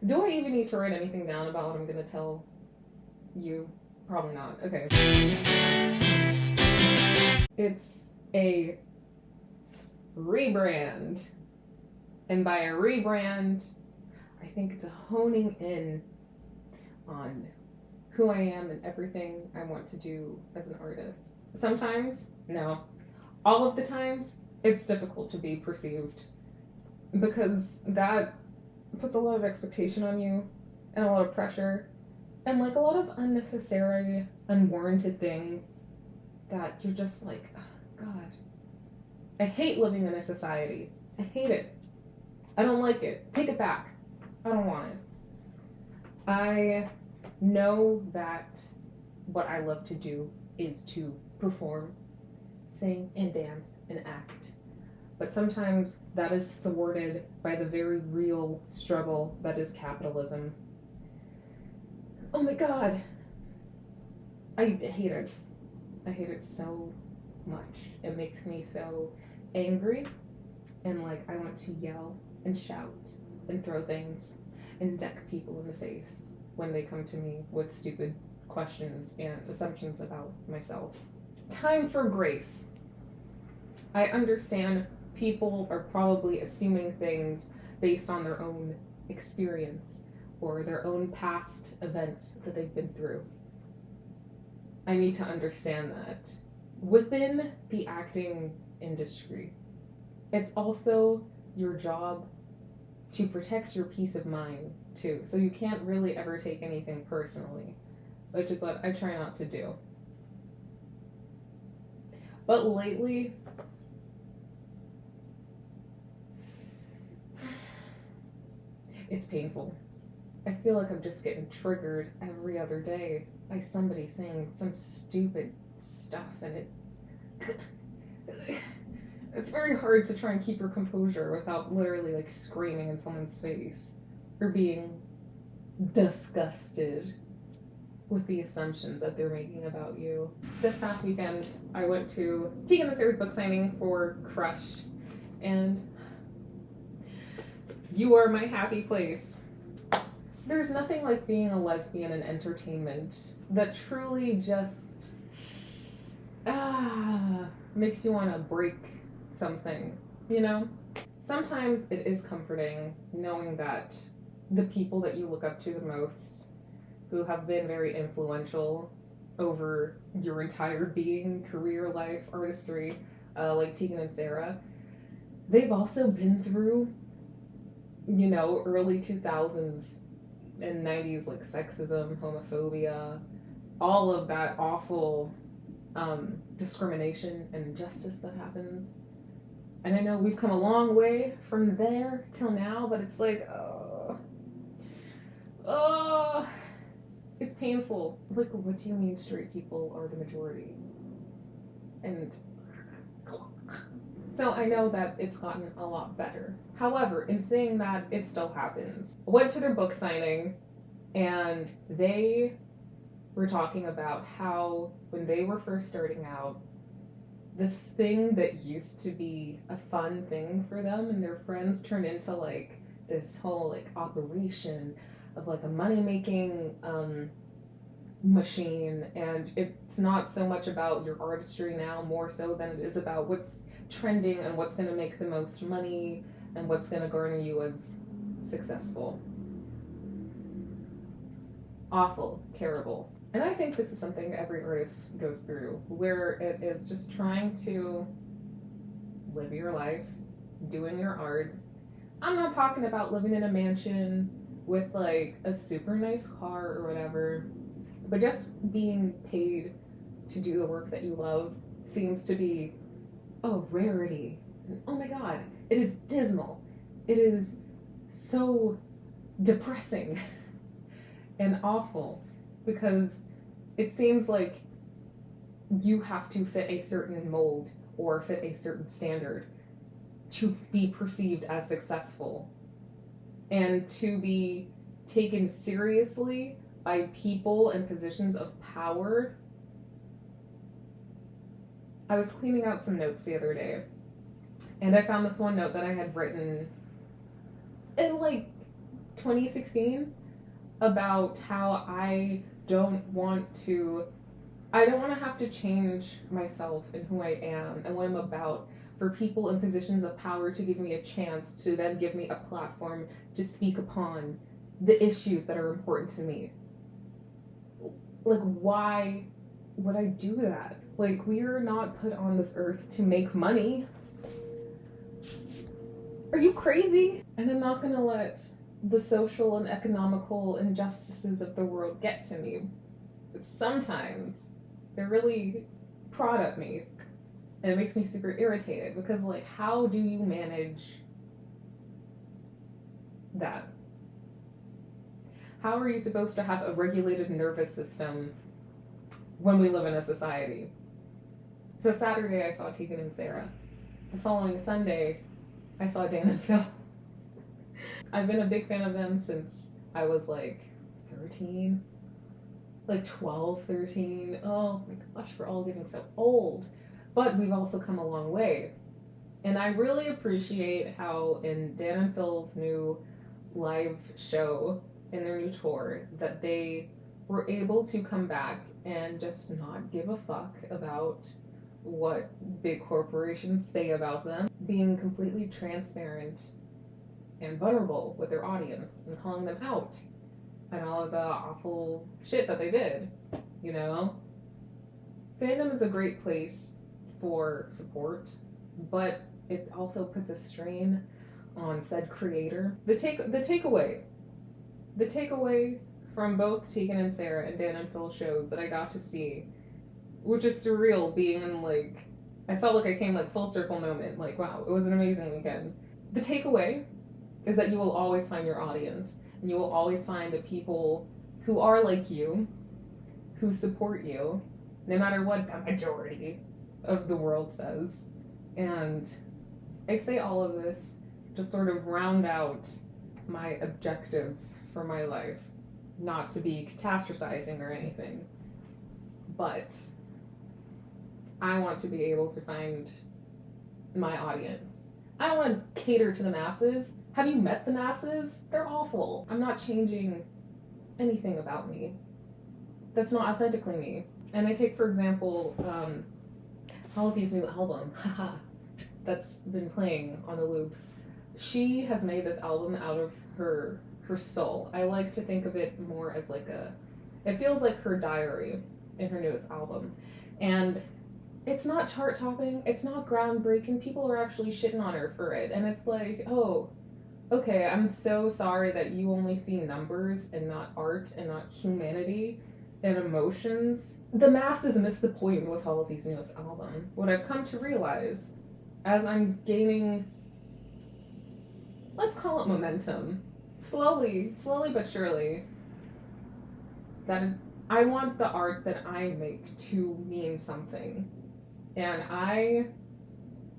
Do I even need to write anything down about what I'm gonna tell you? Probably not. Okay. It's a rebrand. And by a rebrand, I think it's a honing in on who I am and everything I want to do as an artist. Sometimes, no. All of the times, it's difficult to be perceived because that puts a lot of expectation on you and a lot of pressure and like a lot of unnecessary, unwarranted things that you're just like, oh, God, I hate living in a society. I hate it. I don't like it. Take it back. I don't want it. I know that what I love to do is to perform, sing, and dance and act. But sometimes that is thwarted by the very real struggle that is capitalism. Oh my God. I hate it. I hate it so much. It makes me so angry and like I want to yell and shout and throw things and deck people in the face when they come to me with stupid questions and assumptions about myself. Time for grace. I understand people are probably assuming things based on their own experience or their own past events that they've been through. I need to understand that. Within the acting industry, it's also your job to protect your peace of mind too. So you can't really ever take anything personally, which is what I try not to do. But lately, it's painful. I feel like I'm just getting triggered every other day by somebody saying some stupid stuff, and it's very hard to try and keep your composure without literally like screaming in someone's face or being disgusted with the assumptions that they're making about you. This past weekend, I went to Tegan and Sarah's book signing for Crush, and you are my happy place. There's nothing like being a lesbian in entertainment that truly just makes you want to break something, you know? Sometimes it is comforting knowing that the people that you look up to the most, who have been very influential over your entire being, career, life, artistry, like Tegan and Sarah, they've also been through, you know, early 2000s and 90s like sexism, homophobia, all of that awful discrimination and injustice that happens. And I know we've come a long way from there till now, but it's like, it's painful. Like, what do you mean straight people are the majority? And so I know that it's gotten a lot better. However, in saying that, it still happens. I went to their book signing, and they were talking about how when they were first starting out, this thing that used to be a fun thing for them and their friends turned into like this whole like operation of like a money-making machine, and it's not so much about your artistry now, more so than it is about what's trending and what's going to make the most money and what's going to garner you as successful. Awful, terrible. And I think this is something every artist goes through, where it is just trying to live your life, doing your art. I'm not talking about living in a mansion with like a super nice car or whatever, but just being paid to do the work that you love seems to be a rarity. And oh my God, it is dismal. It is so depressing and awful because it seems like you have to fit a certain mold or fit a certain standard to be perceived as successful and to be taken seriously by people in positions of power. I was cleaning out some notes the other day, and I found this one note that I had written in like 2016 about how I don't want to have to change myself and who I am and what I'm about for people in positions of power to give me a chance to then give me a platform to speak upon the issues that are important to me. Like, why would I do that? Like, we are not put on this earth to make money. Are you crazy? And I'm not gonna let the social and economical injustices of the world get to me. But sometimes they really prod at me. And it makes me super irritated because, like, how do you manage that? How are you supposed to have a regulated nervous system when we live in a society? So Saturday I saw Tegan and Sarah. The following Sunday I saw Dan and Phil. I've been a big fan of them since I was like 13, like 12, 13. Oh my gosh, we're all getting so old. But we've also come a long way. And I really appreciate how in Dan and Phil's new live show, in their new tour, that they were able to come back and just not give a fuck about what big corporations say about them, being completely transparent and vulnerable with their audience and calling them out and all of the awful shit that they did, you know? Fandom is a great place for support, but it also puts a strain on said creator. The takeaway from both Tegan and Sarah and Dan and Phil shows that I got to see, which is surreal, being in, like, I felt like I came, like, full circle moment, like, wow, it was an amazing weekend. The takeaway is that you will always find your audience, and you will always find the people who are like you, who support you, no matter what the majority of the world says. And I say all of this to sort of round out my objectives for my life, not to be catastrophizing or anything, but I want to be able to find my audience. I don't want to cater to the masses. Have you met the masses? They're awful. I'm not changing anything about me. That's not authentically me. And I take, for example, Halsey's new album, that's been playing on a loop. She has made this album out of her soul. I like to think of it more as like it feels like her diary in her newest album. And it's not chart topping, it's not groundbreaking, people are actually shitting on her for it. And it's like, oh, okay, I'm so sorry that you only see numbers and not art and not humanity and emotions. The masses miss the point with Halsey's newest album. What I've come to realize as I'm gaining, let's call it momentum, slowly but surely, that I want the art that I make to mean something. And I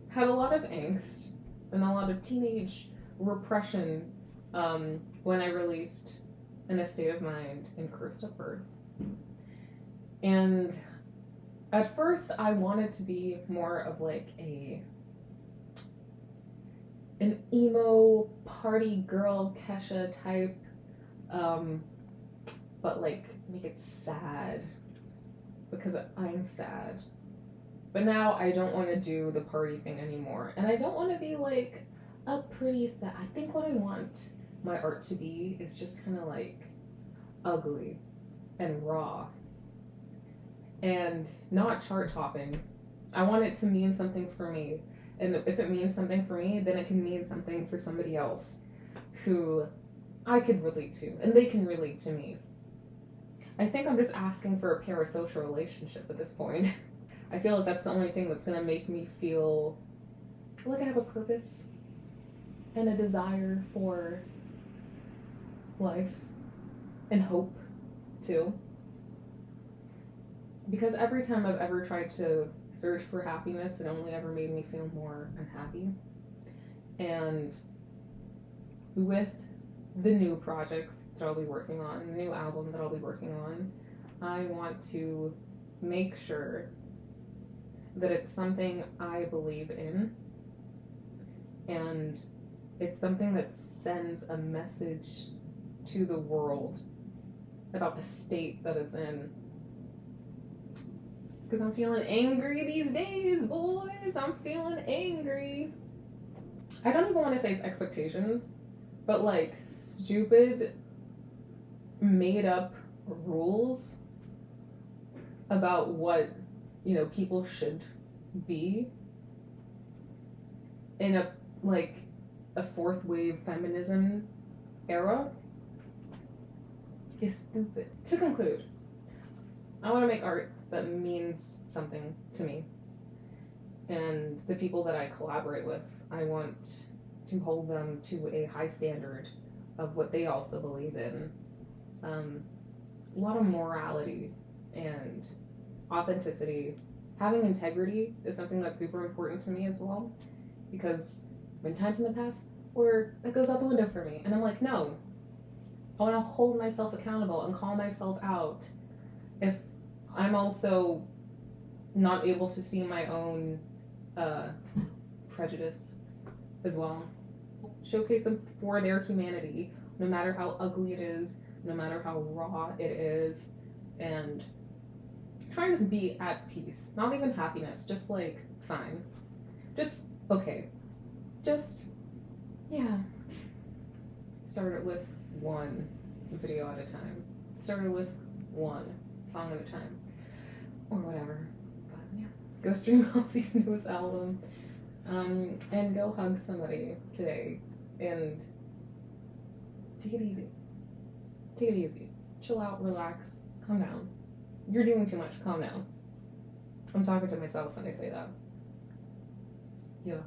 had a lot of angst and a lot of teenage repression when I released In a State of Mind and Cursed at Birth. And at first I wanted to be more of like an emo party girl Kesha type, but like make it sad because I'm sad. But now I don't want to do the party thing anymore, and I don't want to be like a pretty sad. I think what I want my art to be is just kind of like ugly and raw and not chart topping. I want it to mean something for me. And if it means something for me, then it can mean something for somebody else who I could relate to, and they can relate to me. I think I'm just asking for a parasocial relationship at this point. I feel like that's the only thing that's going to make me feel like I have a purpose and a desire for life and hope, too. Because every time I've ever tried to search for happiness, it only ever made me feel more unhappy. And with the new projects that I'll be working on, the new album that I'll be working on, I want to make sure that it's something I believe in, and it's something that sends a message to the world about the state that it's in. Because I'm feeling angry these days, boys. I'm feeling angry. I don't even want to say it's expectations, but like stupid, made up rules about what, you know, people should be in a fourth wave feminism era is stupid. To conclude, I want to make art that means something to me. And the people that I collaborate with, I want to hold them to a high standard of what they also believe in. A lot of morality and authenticity. Having integrity is something that's super important to me as well, because there have been times in the past where that goes out the window for me, and I'm like, no, I want to hold myself accountable and call myself out if I'm also not able to see my own prejudice as well. Showcase them for their humanity, no matter how ugly it is, no matter how raw it is, and trying to be at peace. Not even happiness, just like fine. Just okay. Just, yeah. Started with one video at a time. Started with one song at a time. Or whatever. But yeah. Go stream Halsey's newest album. And go hug somebody today. And take it easy. Take it easy. Chill out, relax, calm down. You're doing too much, calm down. I'm talking to myself when I say that. Yeah.